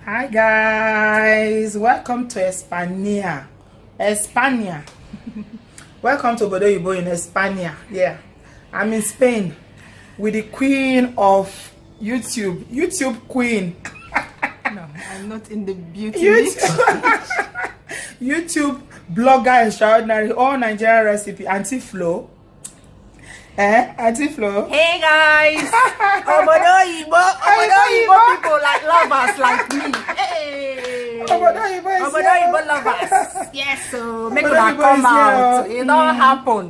Hi guys, welcome to Espania. Welcome to Obodo in Espania. Yeah, I'm in Spain with the queen of YouTube queen. No, I'm not in the beauty YouTube blogger extraordinary, all Nigerian recipe, Auntie Flo. Auntie Flo. Hey guys, Oyinbo people like lovers like me. Hey, Oyinbo lovers. Yes, so make una come out. It don't happen.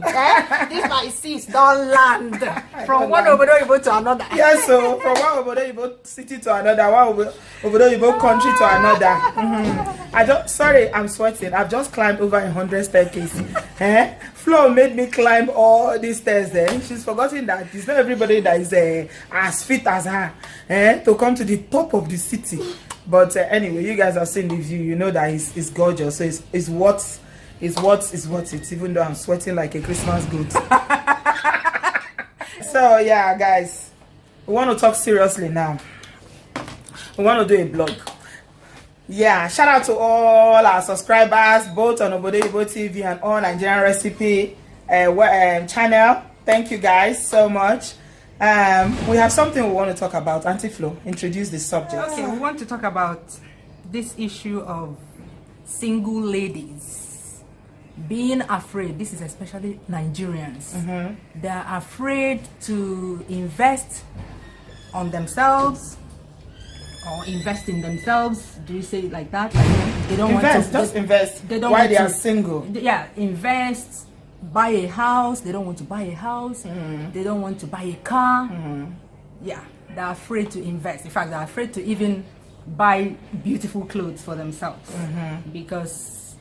This my sis don't land from one Oyinbo to another. Yes, so from one Obodo city to another, one Obodo country to another. Sorry, I'm sweating. I've just climbed over 100 staircases. Flo made me climb all these stairs there. She's forgotten that it's not everybody that is as fit as her to come to the top of the city. But anyway, you guys have seen the view. You know that it's gorgeous. So it's worth it, even though I'm sweating like a Christmas goat. So yeah, guys, we want to talk seriously now. We want to do a blog. Yeah, shout out to all our subscribers, both on Obodo TV and all Nigerian recipe channel. Thank you guys so much. We have something we want to talk about. Auntie Flo, introduce the subject. Okay, we want to talk about this issue of single ladies being afraid. This is especially Nigerians. They're afraid to invest on themselves or invest in themselves. Do you say it like that? Like, they don't invest, want to invest. They don't while they are single. Yeah, invest, buy a house. They don't want to buy a house. They don't want to buy a car. Yeah, they're afraid to invest. In fact, they're afraid to even buy beautiful clothes for themselves because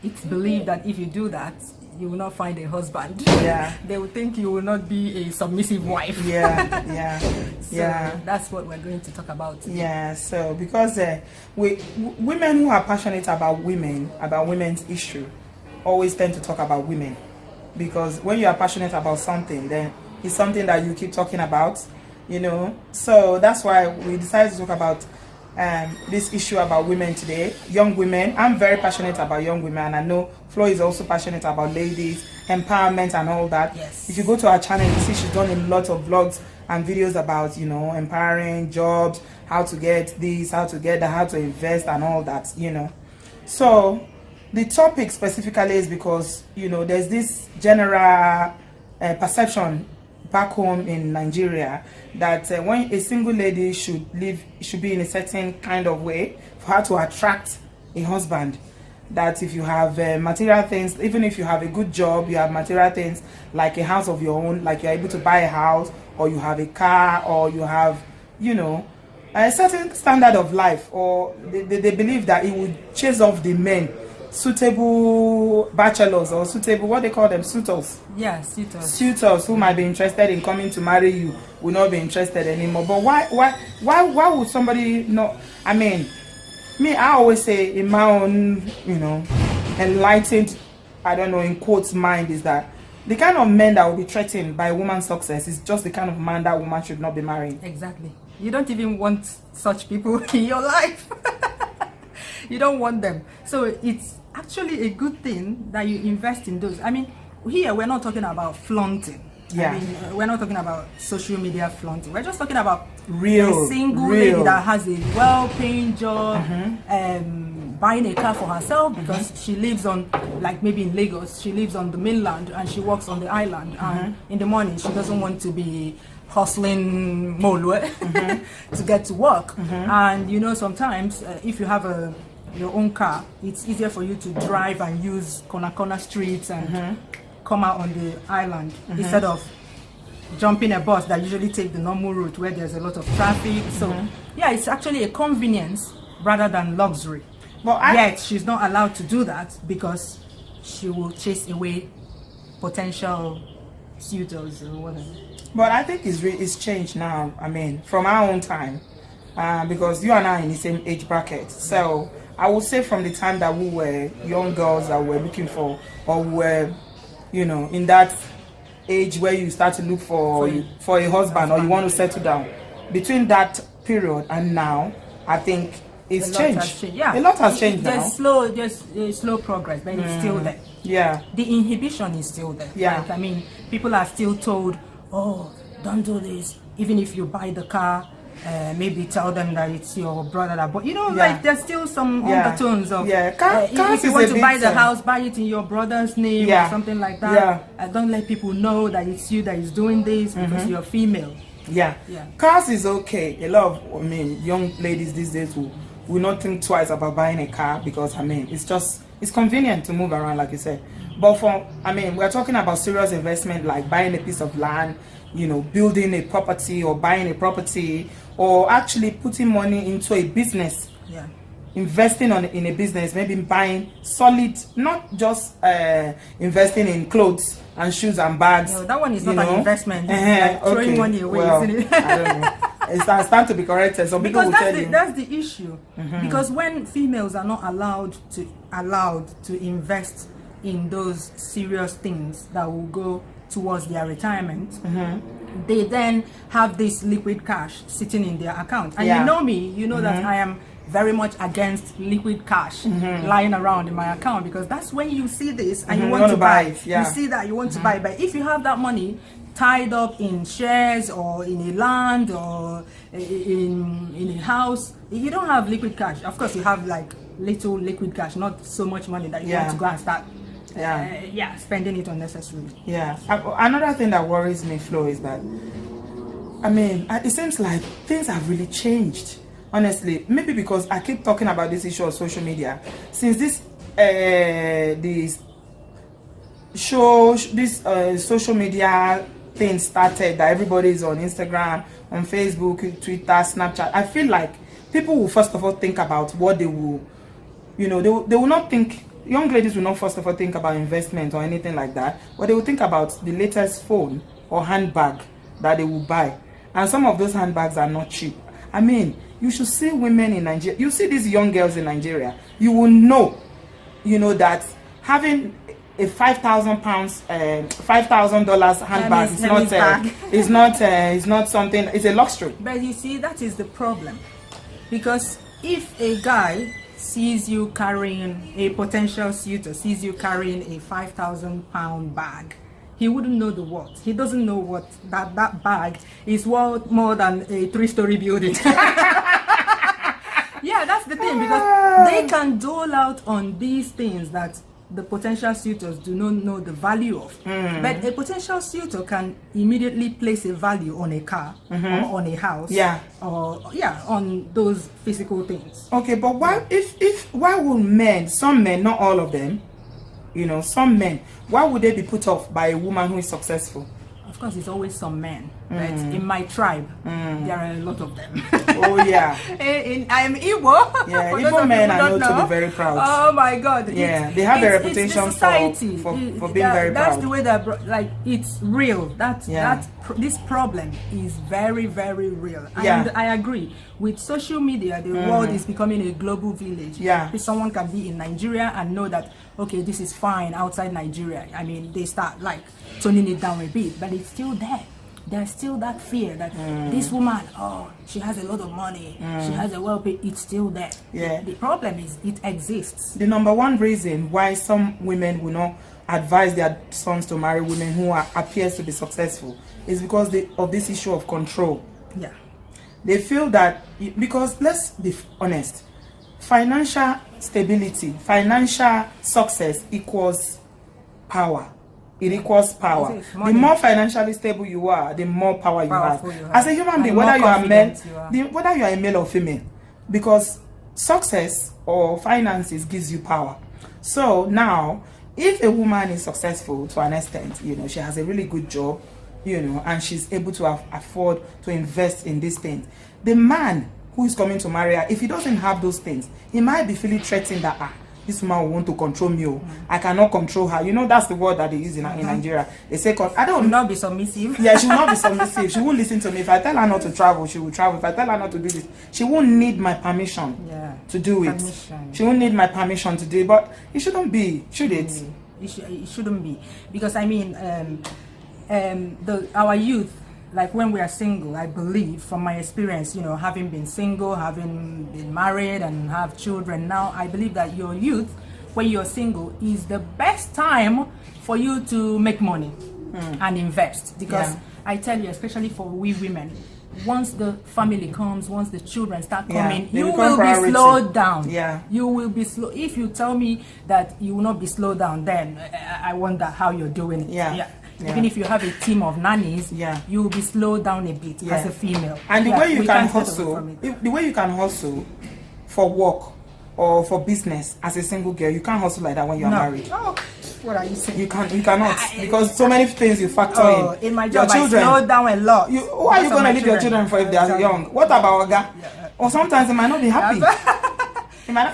it's believed that if you do that, you will not find a husband. Yeah. They will think you will not be a submissive wife. So that's what we're going to talk about today. Yeah, so because women who are passionate about women's issue always tend to talk about women, because when you are passionate about something, then it's something that you keep talking about, you know. So that's why we decided to talk about this issue about women today, young women. I'm very passionate about young women, and I know Flo is also passionate about ladies, empowerment and all that. Yes. If you go to our channel, you see she's done a lot of vlogs and videos about, you know, empowering jobs, how to get this, how to get that, how to invest and all that, you know. So the topic specifically is because, you know, there's this general perception back home in Nigeria that when a single lady should be in a certain kind of way for her to attract a husband. That if you have material things, even if you have a good job, you have material things like a house of your own, like you're able to buy a house, or you have a car, or you have, you know, a certain standard of life, or they believe that it would chase off the men, suitable bachelors, or suitable, what they call them, suitors. Yeah, suitors. Suitors who might be interested in coming to marry you will not be interested anymore. But why would somebody not? I mean, me, I always say in my own, you know, enlightened, I don't know, in quotes, mind, is that the kind of men that will be threatened by a woman's success is just the kind of man that woman should not be marrying. Exactly. You don't even want such people in your life. You don't want them. So it's actually a good thing that you invest in those. I mean, here we're not talking about flaunting. Yeah. I mean, we're not talking about social media flaunting. We're just talking about real a single lady that has a well-paying job, buying a car for herself because she lives on, like maybe in Lagos, she lives on the mainland and she works on the island. And in the morning, she doesn't want to be hustling Molwe to get to work. And you know, sometimes if you have your own car, it's easier for you to drive and use corner streets and come out on the island instead of jumping a bus that usually take the normal route where there's a lot of traffic. So yeah, it's actually a convenience rather than luxury. But yet she's not allowed to do that because she will chase away potential suitors or whatever. But I think it's changed now. I mean, from our own time, because you and I are in the same age bracket. So I would say from the time that we were young girls that were looking for, or were, you know, in that age where you start to look for a husband or you want to settle down, between that period and now, I think it's a lot changed. has changed. Yeah, a lot has changed now. There's slow progress, but it's still there. Yeah, The inhibition is still there. Yeah. Like, I mean, people are still told, oh, don't do this. Even if you buy the car, maybe tell them that it's your brother that bought. You know, Yeah. like there's still some Yeah. undertones of, Yeah. Cars if you is want a to buy bit, the house, buy it in your brother's name Yeah. or something like that. Yeah. Don't let people know that it's you that is doing this because you're female. Yeah. Yeah. Cars is okay. A lot of, I mean, young ladies these days will not think twice about buying a car because, I mean, it's convenient to move around, like you said. But we're talking about serious investment like buying a piece of land, you know, building a property or buying a property, or actually putting money into a business. Yeah. Investing in a business, maybe buying solid, not just investing in clothes and shoes and bags. No, that one is you not know? an investment. It's like throwing money away, Well, isn't it? I don't know. I stand to be corrected. Some people Because will tell you. that's the issue. Because when females are not allowed to invest in those serious things that will go towards their retirement, they then have this liquid cash sitting in their account. And Yeah. you know me, you know that I am very much against liquid cash lying around in my account, because that's when you see this and you want to buy it. Yeah. You see that you want to buy it. But if you have that money tied up in shares or in a land or in a house, you don't have liquid cash. Of course, you have like little liquid cash, not so much money that you want to go and start spending it unnecessarily. Yeah. Another thing that worries me, Flo, is that, I mean, it seems like things have really changed. Honestly, maybe because I keep talking about this issue of social media. Since this social media thing started, that everybody is on Instagram, on Facebook, Twitter, Snapchat, I feel like people will first of all think about what they will, you know, they will not think, young ladies will not first of all think about investment or anything like that, but they will think about the latest phone or handbag that they will buy. And some of those handbags are not cheap. I mean, you should see women in Nigeria, you see these young girls in Nigeria, you will know, you know, that having a £5,000 $5,000 handbag is not something, it's a luxury. But you see, that is the problem, because if a guy sees you carrying, a potential suitor sees you carrying a £5,000 bag, he wouldn't know the worth. He doesn't know what that bag is worth more than a 3-story building. Yeah, that's the thing, because they can dole out on these things that the potential suitors do not know the value of. But a potential suitor can immediately place a value on a car or on a house, or on those physical things. Okay, but why would men, some men, not all of them, you know, some men, why would they be put off by a woman who is successful? Of course, it's always some men, but in my tribe, there are a lot of them. Oh yeah. I am Igbo. Yeah, Igbo men are known to be very proud. Oh my God. Yeah, they have a reputation for being very proud. That's the way that, like, it's real. This problem is very, very real. And I agree. With social media, the world is becoming a global village. Yeah. Someone can be in Nigeria and know that, okay, this is fine outside Nigeria. I mean, they start like toning it down a bit, but it's still there. There's still that fear that this woman, she has a lot of money, she has a well-paid, it's still there. Yeah. The problem is it exists. The number one reason why some women will not advise their sons to marry women who appears to be successful is because of this issue of control. Yeah. They feel that, because let's be honest, financial stability, financial success equals power. It equals power. The more financially stable you are, the more power you have. As a human being, whether you are a male or female, because success or finances gives you power. So now, if a woman is successful to an extent, you know, she has a really good job, you know, and she's able to afford to invest in these things, the man who is coming to marry her, if he doesn't have those things, he might be feeling threatened that this woman will want to control me. I cannot control her. You know, that's the word that they use in Nigeria. They say, I don't will not be submissive. Yeah, she will not be submissive. She won't listen to me. If I tell her not to travel, she will travel. If I tell her not to do this, she won't need my permission to do it. She won't need my permission to do it. But it shouldn't be, should it? It shouldn't be. Because, I mean, our youth like when we are single, I believe from my experience, you know, having been single, having been married and have children now, I believe that your youth, when you're single, is the best time for you to make money and invest. Because I tell you, especially for we women, once the family comes, once the children start coming, you will be slowed down. You will be slow. If you tell me that you will not be slowed down, then I wonder how you're doing it. Even if you have a team of nannies, you will be slowed down a bit as a female. And the way you can hustle, the way you can hustle for work or for business as a single girl, you can't hustle like that when you're married. Oh, what are you saying? You cannot, because so many things you factor in. In my job, your children, I slow down a lot. Who are you going to leave your children for if they are young? What about Oga? Or sometimes they might not be happy.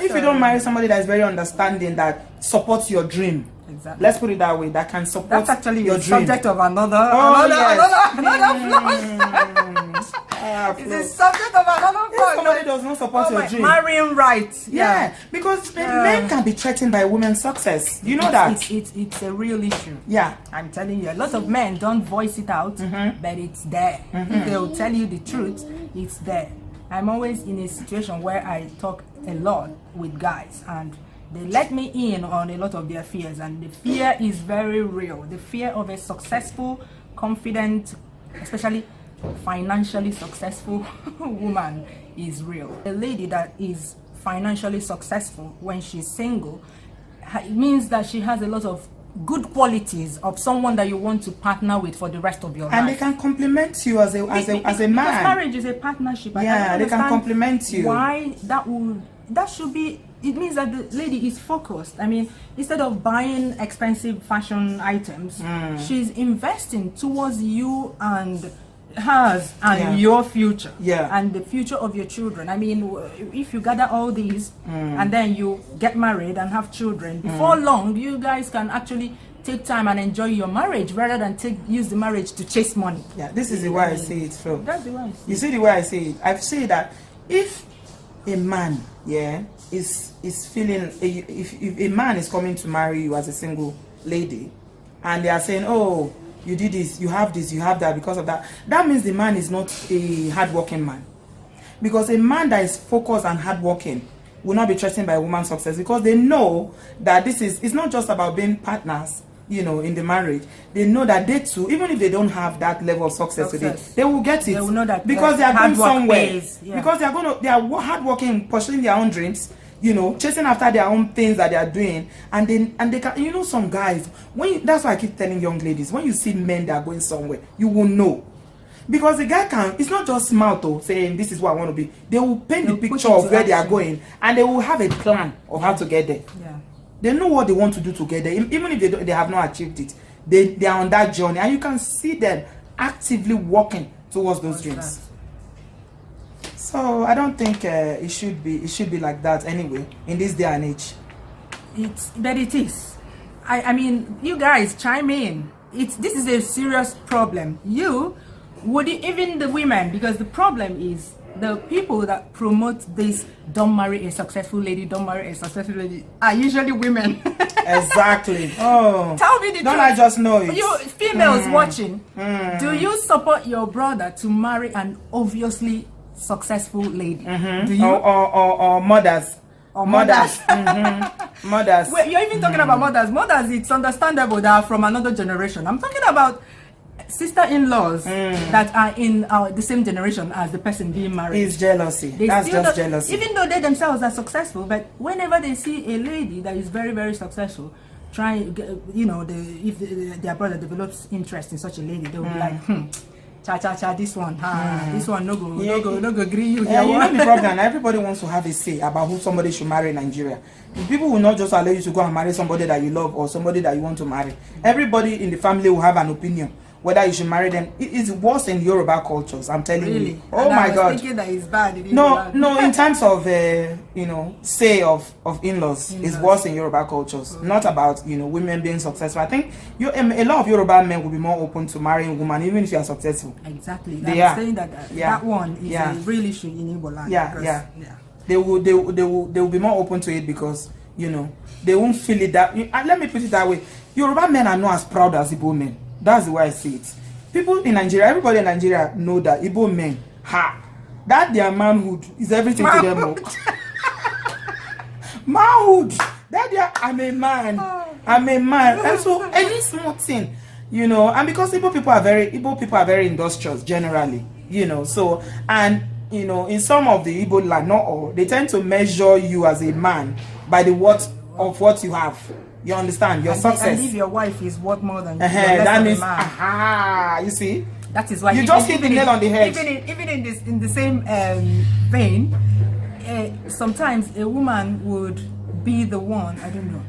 If you don't marry somebody that is very understanding, that supports your dream. Exactly. Let's put it that way. That can support. That's actually your dream. Subject of another It's the subject of another vlog. Somebody does not support your dream. Marrying right. Because men can be threatened by women's success. You know that. It's a real issue. I'm telling you, a lot of men don't voice it out, but it's there. If they will tell you the truth, it's there. I'm always in a situation where I talk a lot with guys, and they let me in on a lot of their fears, and the fear is very real. The fear of a successful, confident, especially financially successful woman is real. A lady that is financially successful when she's single, it means that she has a lot of good qualities of someone that you want to partner with for the rest of your life. And they can complement you as a man. Because marriage is a partnership. They can complement you. Why that should be. It means that the lady is focused. I mean, instead of buying expensive fashion items, she's investing towards you and hers and your future and the future of your children. I mean, if you gather all these and then you get married and have children, before long you guys can actually take time and enjoy your marriage rather than use the marriage to chase money. This is the way I see it, Phil. That's the way I see it. You see the way I see it? I say that if a man is feeling, if a man is coming to marry you as a single lady and they are saying, oh, you did this, you have that because of that, that means the man is not a hardworking man. Because a man that is focused and hardworking will not be threatened by a woman's success, because they know that it's not just about being partners, you know, in the marriage. They know that they too, even if they don't have that level of success today, they will get it. They will know that because they are going somewhere. Because they are hardworking, pursuing their own dreams, you know, chasing after their own things that they are doing, and they can, you know, some guys, that's why I keep telling young ladies, when you see men that are going somewhere, you will know. Because the guy it's not just mouth saying this is what I want to be. They will paint the picture of where they are going, and they will have a plan of how to get there. They know what they want to do together, even if they have not achieved it. They are on that journey, and you can see them actively working towards those dreams. So I don't think it should be like that anyway in this day and age. But it is. I mean, you guys chime in. This is a serious problem. Even the women, because the problem is the people that promote this don't marry a successful lady, are usually women. Exactly. Oh, tell me the truth. Don't I just know it? You females watching, do you support your brother to marry an obviously successful lady? Do you? Or mothers? Mothers. Mothers. Wait, you're even talking about mothers. Mothers, it's understandable that are from another generation. I'm talking about sister-in-laws that are in the same generation as the person being married. It's jealousy. That's just jealousy. Even though they themselves are successful, but whenever they see a lady that is very, very successessful, if their brother develops interest in such a lady, they'll be like, cha, this one, this one no go agree you. Yeah, you know the problem. Everybody wants to have a say about who somebody should marry in Nigeria. People will not just allow you to go and marry somebody that you love or somebody that you want to marry. Everybody in the family will have an opinion whether you should marry them. It's worse in Yoruba cultures, I'm telling you. Oh my God. I was thinking that it's bad. No, in terms of say of in-laws, it's worse in Yoruba cultures. Not about women being successful. I think a lot of Yoruba men will be more open to marrying a woman even if you are successful. Exactly. I'm saying that one is a real issue in Igbo land. They will be more open to it because they won't feel it that. Let me put it that way. Yoruba men are not as proud as Igbo men. That's the way I see it. people in Nigeria, everybody in Nigeria know that Igbo men, that their manhood is everything to them. Manhood. That I'm a man. I'm a man. And so any small thing, you know, and because Igbo people are very industrious generally, you know. So, and you know, in some of the Igbo land, not all, they tend to measure you as a man by the worth of what you have. You understand? Your success. And if your wife is worth more than you, that means, you see? That is why you just hit the nail on the head. Even in the same vein, sometimes a woman would be the one, I don't know,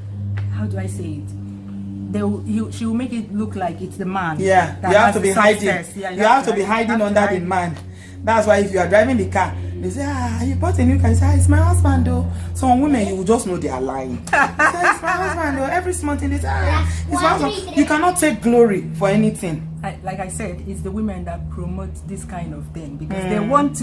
how do I say it? She will make it look like it's the man. Yeah, you have to be hiding. Yeah, you have to be hiding under the man. That's why if you are driving the car, they say, you bought a new car. You say, it's my husband though. Some women, you will just know they are lying. They say, it's my husband though. Every small thing they say, it's my husband. You cannot take glory for anything. Like I said, it's the women that promote this kind of thing because they want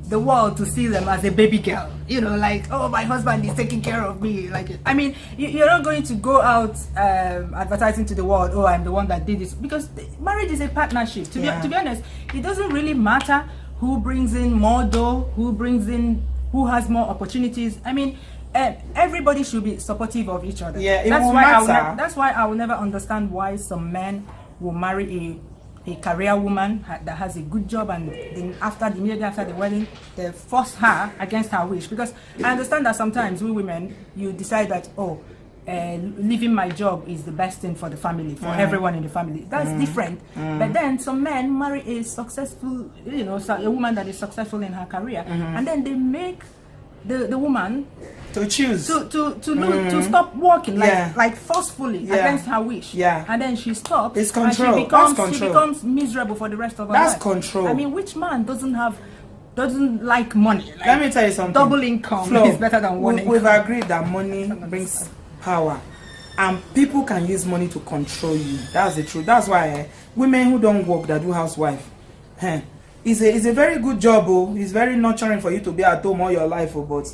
the world to see them as a baby girl. You know, like, oh, my husband is taking care of me. Like, I mean, you're not going to go out advertising to the world, oh, I'm the one that did this, because marriage is a partnership. To be honest, it doesn't really matter who brings in more dough, who has more opportunities. I mean, everybody should be supportive of each other. Yeah, that's why I will never understand why some men will marry a career woman that has a good job, and then immediately after the wedding, they force her against her wish. Because I understand that sometimes we women, you decide that, leaving my job is the best thing for the family, for everyone in the family. That's different. But then some men marry a successful, you know, a woman that is successful in her career, and then they make the woman to choose to stop working like forcefully against her wish. And then she stops. It's control. And she becomes miserable for the rest of her life. That's control. I mean, which man doesn't like money? Like, let me tell you something. Double income is better than one income. We've agreed that money brings power, and people can use money to control you. That's the truth. That's why women who don't work, that do housewife, it's a very good job. It's very nurturing for you to be at home all your life. But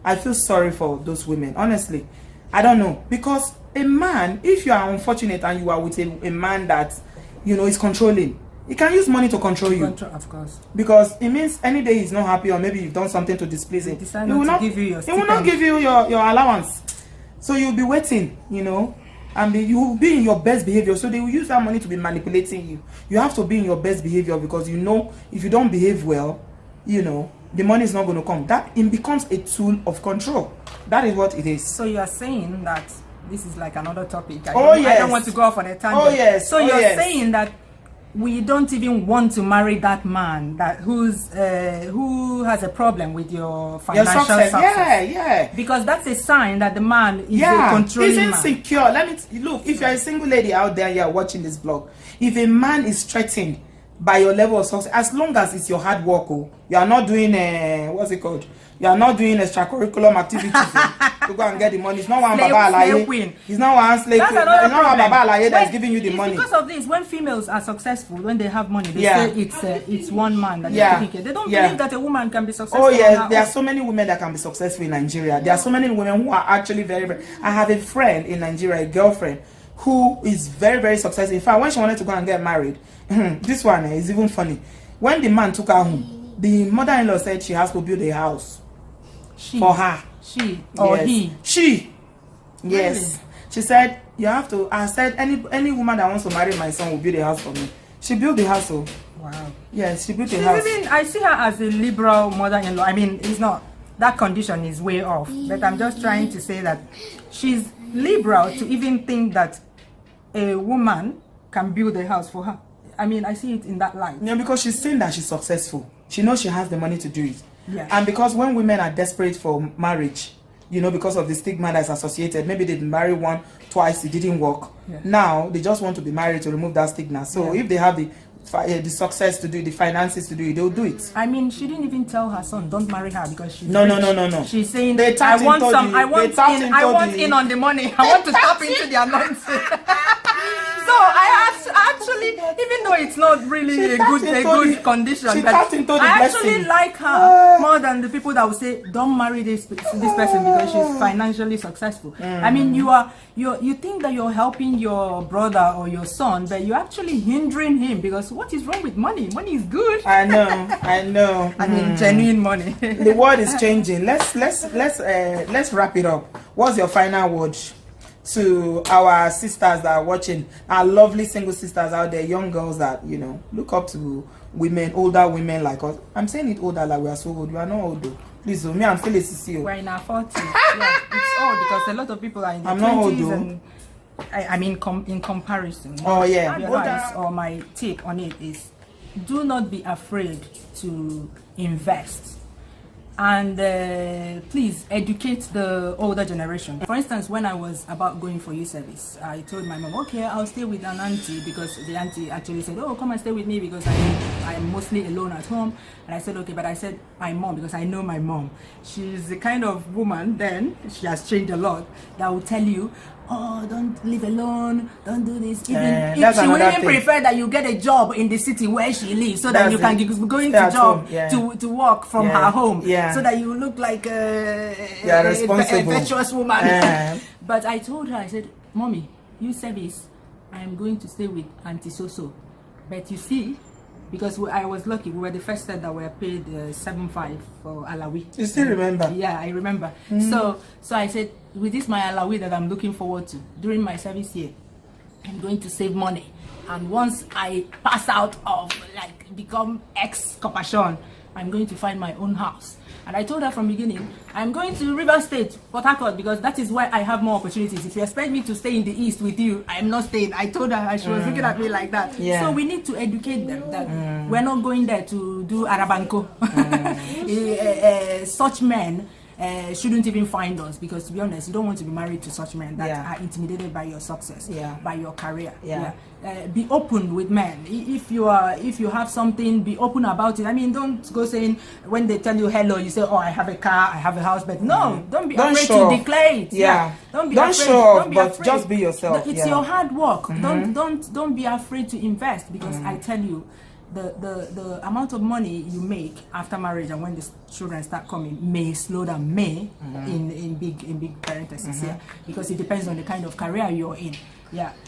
I feel sorry for those women, honestly. I don't know, because a man, if you are unfortunate and you are with a man that, you know, is controlling, he can use money to control you. Of course. Because it means any day he's not happy, or maybe you've done something to displease him, he will not give you your allowance. So you'll be waiting, you know, and you will be in your best behavior. So they will use that money to be manipulating you. You have to be in your best behavior, because you know if you don't behave well, you know, the money is not going to come. That it becomes a tool of control. That is what it is. So you are saying that this is like another topic. I don't want to go off on a tangent. Oh yes. So you're saying that we don't even want to marry that man who has a problem with your financial success. Yeah. Because that's a sign that the man is a controlling man. He's insecure. Look, if you're a single lady out there, you're watching this blog, if a man is threatened by your level of success, as long as it's your hard work, you are not doing what's it called? You are not doing extracurriculum activities to go and get the money. It's not one Baba Alaye. It's not one slave queen. It's not one Baba Alaye that is giving you the money. Because of this, when females are successful, when they have money, they say it's one man that is taking care. They don't believe that a woman can be successful. Oh yes, there are so many women that can be successful in Nigeria. There are so many women who are actually very, very. I have a friend in Nigeria, a girlfriend, who is very, very successful. In fact, when she wanted to go and get married, this one is even funny. When the man took her home, the mother-in-law said she has to build a house for her. She or he? She. Yes. Really? She said, you have to. I said, any woman that wants to marry my son will build a house for me. She built the house. Oh. Wow. Yes, she built a house. I see her as a liberal mother-in-law. I mean, it's not, that condition is way off. But I'm just trying to say that she's liberal to even think that a woman can build a house for her. I mean, I see it in that light. Yeah, because she's saying that she's successful. She knows she has the money to do it. Yeah. And because when women are desperate for marriage, you know, because of the stigma that's associated, maybe they marry one, twice, it didn't work. Yeah. Now, they just want to be married to remove that stigma. So if they have the success to do it, the finances to do it, they'll do it. I mean, she didn't even tell her son, don't marry her because she's No. She's saying, I want in on the money. I want to tap into the anointing. So I actually Even though it's not really She a tapped into good the- condition, she but tapped into the I blessing. actually like her more than the people that will say don't marry this person because she's financially successful. I mean, you think that you're helping your brother or your son, but you're actually hindering him, because what is wrong with money? Money is good. I know. I mean, genuine money. The world is changing. Let's wrap it up. What's your final word to our sisters that are watching, our lovely single sisters out there, young girls that, you know, look up to women, older women like us? I'm saying it older, like we are so old. We are not old though. Please, me and Phyllis is here. We're in our 40s. Yeah, it's old because a lot of people are in their 20s. And I mean, in comparison. Oh yeah. Advice or my tip on it is, do not be afraid to invest. And please educate the older generation. For instance, when I was about going for youth service, I told my mom, okay, I'll stay with an auntie, because the auntie actually said, oh, come and stay with me, because I am mostly alone at home. And I said, okay, but I said my mom, because I know my mom. She's the kind of woman, then she has changed a lot, that will tell you, oh, don't live alone, don't do this. Even if she will even prefer that you get a job in the city where she lives, so that you can go into job to work from her home, so that you look like a virtuous woman. But I told her, I said, Mommy, you service, I am going to stay with Auntie So-so. But you see, because I was lucky, we were the first set that were paid 7.5 for Alawi. You still remember? Yeah, I remember. So I said, with this my Alawi that I'm looking forward to during my service year, I'm going to save money. And once I pass out of, like, become ex-corporation, I'm going to find my own house. And I told her from the beginning, I'm going to River State, Port Harcourt, because that is where I have more opportunities. If you expect me to stay in the East with you, I'm not staying. I told her, and she was looking at me like that. So we need to educate them that we're not going there to do Arabanco. Such men shouldn't even find us, because to be honest, you don't want to be married to such men that are intimidated by your success, by your career. Be open with men. If you have something, be open about it. I mean, don't go saying when they tell you hello, you say, oh, I have a car, I have a house. But no, don't be afraid to declare it. Don't show off, but just be yourself. It's your hard work. Don't be afraid to invest, because I tell you, the amount of money you make after marriage and when the children start coming may slow down, in big parentheses, because it depends on the kind of career you're in.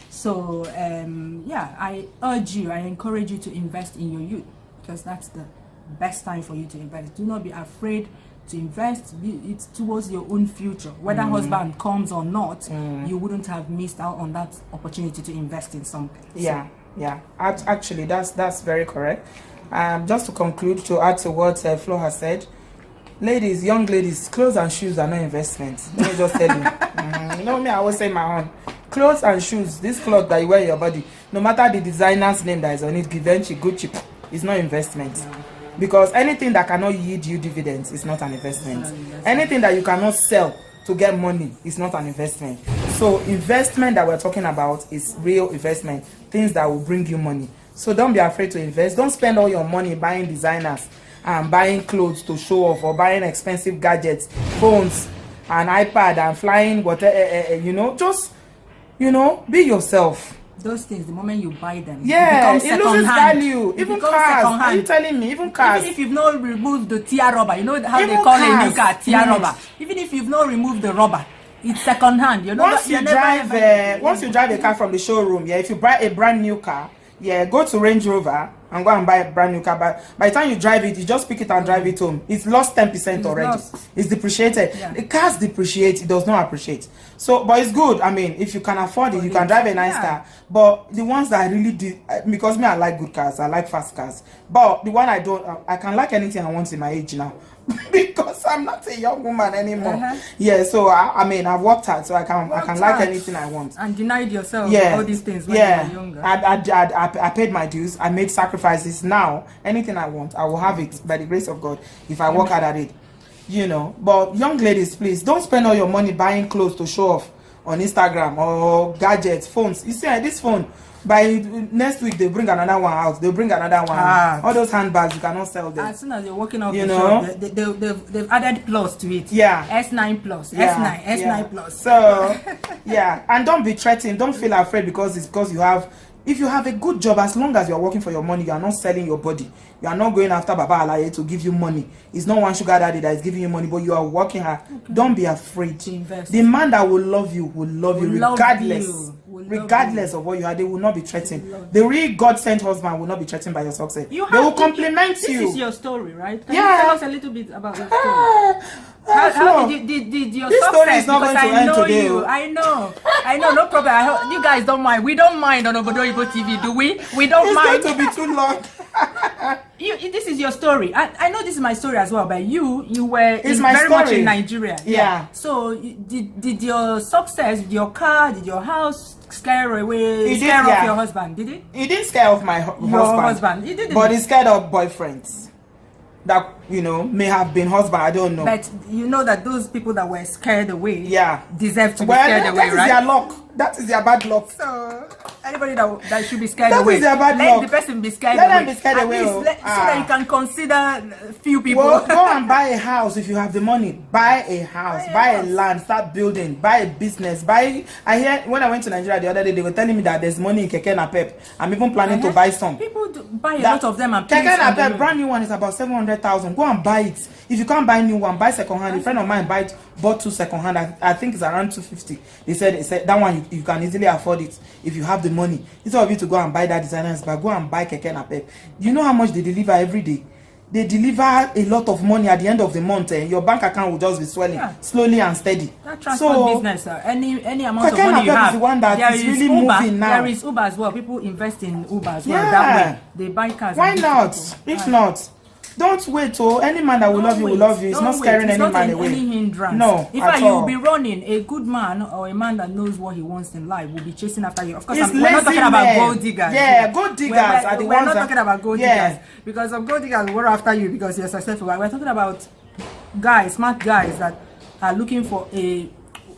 So I urge you, I encourage you to invest in your youth, because that's the best time for you to invest. Do not be afraid to invest. It's towards your own future. Whether husband comes or not, you wouldn't have missed out on that opportunity to invest in something. Actually, that's very correct. Just to conclude, to add to what Flo has said, ladies, young ladies, clothes and shoes are not investments. Let me just tell you. You know me, I always say my own. Clothes and shoes, this cloth that you wear in your body, no matter the designer's name that is on it, Givenchy, Gucci, it's not investment. Because anything that cannot yield you dividends is not an investment. Anything that you cannot sell to get money is not an investment. So investment that we're talking about is real investment, things that will bring you money. So don't be afraid to invest. Don't spend all your money buying designers and buying clothes to show off, or buying expensive gadgets, phones, an iPad, and flying whatever. Just be yourself. Those things, the moment you buy them, it loses value. Even cars, are you telling me? Even cars. Even if you've not removed the tear rubber, you know how they call a new car tear rubber. Even if you've not removed the rubber, it's second hand. Once you drive a car from the showroom, if you buy a brand new car, go to Range Rover and go and buy a brand new car. But by the time you drive it, you just pick it and drive it home. It's lost 10% already. It's depreciated. The cars depreciate, it does not appreciate. So, but it's good. I mean, if you can afford it, you can drive a nice car. But the ones that I really do, because me, I like good cars, I like fast cars. But the one I don't, I can like anything I want in my age now. Because I'm not a young woman anymore. So I mean, I've worked hard, so I can like anything I want. And denied yourself all these things when you were younger. I paid my dues. I made sacrifices. Now anything I want, I will have it by the grace of God if I work hard at it. But young ladies, please don't spend all your money buying clothes to show off on Instagram or gadgets, phones. You see, this phone, by next week they bring another one out. They'll bring another one out. All those handbags, you cannot sell them. As soon as you're walking off the shop, they've added plus to it. S9 plus, S9 plus. So and don't be threatened. Don't feel afraid because it's because you have If you have a good job, as long as you are working for your money, you are not selling your body. You are not going after Baba Alaye to give you money. It's not one sugar daddy that is giving you money, but you are working hard. Okay. Don't be afraid. The man that will love you will love you regardless. Regardless of what you are, they will not be threatened. The real God-sent husband will not be threatened by your success. They will compliment you. This is your story, right? Can you tell us a little bit about your story? How did your this success? Story is not going to end today. I know, no problem. You guys don't mind. We don't mind on Obodo TV, do we? We don't mind. It's going to be too long. This is your story. I know this is my story as well, but you were very much in Nigeria. Yeah. So did your success, did your car, did your house scare off your husband? Did it? It didn't scare off my husband. It didn't. But it scared off boyfriends that may have been husband. I don't know. But you know that those people that were scared away, deserve to be scared away, right? That is their luck. That is their bad luck. So anybody that should be scared away, that is their bad luck. Let the person be scared away. Let them be scared away. So that you can consider few people. Well, go and buy a house if you have the money. Buy a house, buy a land, start building, buy a business. I hear when I went to Nigeria the other day, they were telling me that there's money in Keke Napep. I'm even planning to buy some. People buy a lot of them and Keke Napep, brand new one is about 700,000. Go and buy it. If you can't buy new one, buy second hand. A friend of mine bought 2 second hand. I think it's around 250. They said that one you can easily afford it if you have the money. Instead of you to go and buy that designer's bag, go and buy Keke Napep. You know how much they deliver every day? They deliver a lot of money at the end of the month. Your bank account will just be swelling slowly and steady. That transport business, any amount of money you have, is the one that is really moving now. There is Uber as well. People invest in Uber as well. That way they buy cars. Why not? If not, don't wait. Any man that will love you will love you. It's not scaring any man away. Any hindrance. No, in fact, you will be running. A good man or a man that knows what he wants in life will be chasing after you. Of course, we're not talking about gold diggers. Yeah, gold diggers are the ones. We're not talking about gold diggers because some gold diggers will after you because you're successful. We're talking about guys, smart guys that are looking for a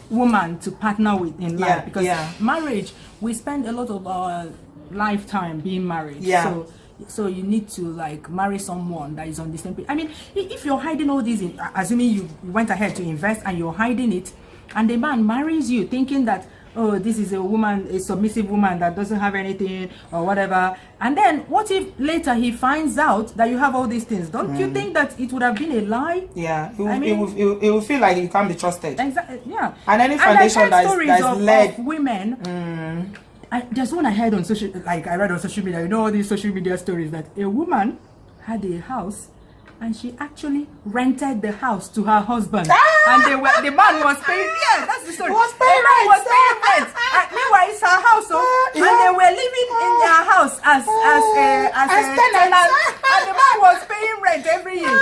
woman to partner with in life. Because marriage, we spend a lot of our lifetime being married. Yeah. So you need to marry someone that is on the same page. I mean, if you're hiding all these, assuming you went ahead to invest and you're hiding it, and the man marries you thinking that, oh, this is a submissive woman that doesn't have anything or whatever, and then what if later he finds out that you have all these things? Don't you think that it would have been a lie? Yeah, it will feel like you can't be trusted. Exactly. Yeah. And any foundation that is led of women. There's one I heard on I read on social media. You know all these social media stories that a woman had a house and she actually rented the house to her husband, and the man was paying. Yeah, that's the story. Was paying rent. Meanwhile, it's her house, and they were living in their house as tenants, and the man was paying rent every year.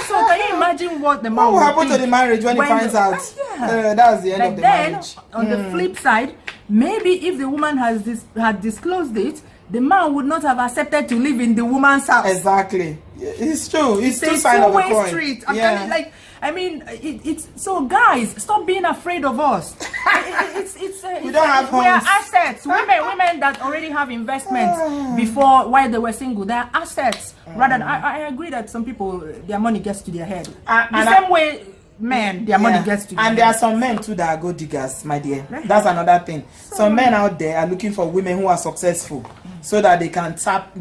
So can you imagine what the man will happen to the marriage when he finds out? That's the end of the marriage. On the flip side, maybe if the woman had disclosed it, the man would not have accepted to live in the woman's house. Exactly. It's true. It's two sides of the coin. Street. It's so guys, stop being afraid of us. We don't have homes. We are assets. Women that already have investments while they were single, they are assets. Rather, I agree that some people their money gets to their head. The same way men, their money gets to them. And there are some men too that are gold diggers, my dear. That's another thing. Some men out there are looking for women who are successful so that they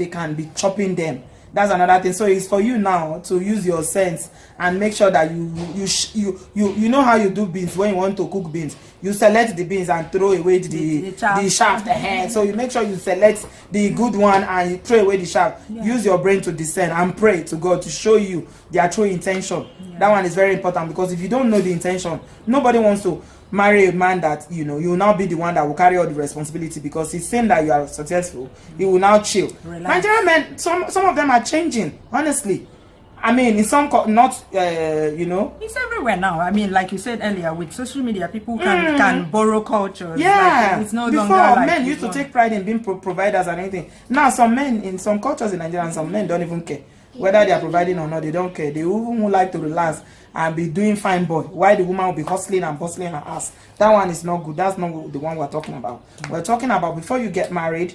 can be chopping them. That's another thing. So it's for you now to use your sense and make sure that you know how you do beans. When you want to cook beans, you select the beans and throw away the shaft, the head. So you make sure you select the good one and you throw away the shaft. Use your brain to discern and pray to God to show you their true intention. That one is very important, because if you don't know the intention, nobody wants to marry a man that you will now be the one that will carry all the responsibility, because he's saying that you are successful. He will now chill. Nigerian men, some of them are changing, honestly. I mean, in some not it's everywhere now. I mean, like you said earlier, with social media, people can borrow culture. It's no before longer men used to take pride in being providers and anything. Now some men in some cultures in Nigeria, and some men don't even care whether they are providing or not. They don't care. They even would like to relax and be doing fine boy, while the woman will be hustling and bustling her ass. That one is not good. That's not the one we're talking about. We're talking about before you get married,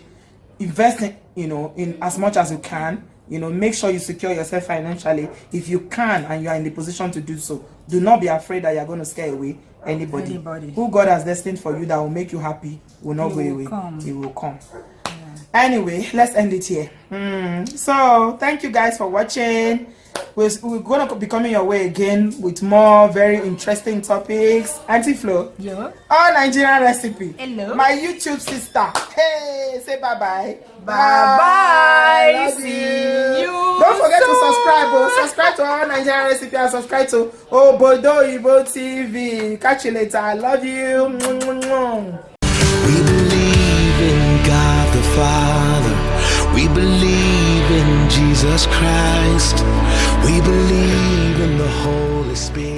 invest in as much as you can. Make sure you secure yourself financially if you can, and you are in the position to do so. Do not be afraid that you're going to scare away anybody. Who God has destined for you that will make you happy will not go away. He will come. Anyway, let's end it here. So thank you guys for watching. We're gonna be coming your way again with more very interesting topics. Auntie Flo, Yeah. all Nigerian recipe. Hello. My YouTube sister. Hey, say bye bye. Bye bye. Love See you. Don't forget to soon. subscribe. Subscribe to all Nigerian recipe and subscribe to Obodo TV. Catch you later. I love you. We believe in God the Father. We believe in Jesus Christ. We believe in the Holy Spirit.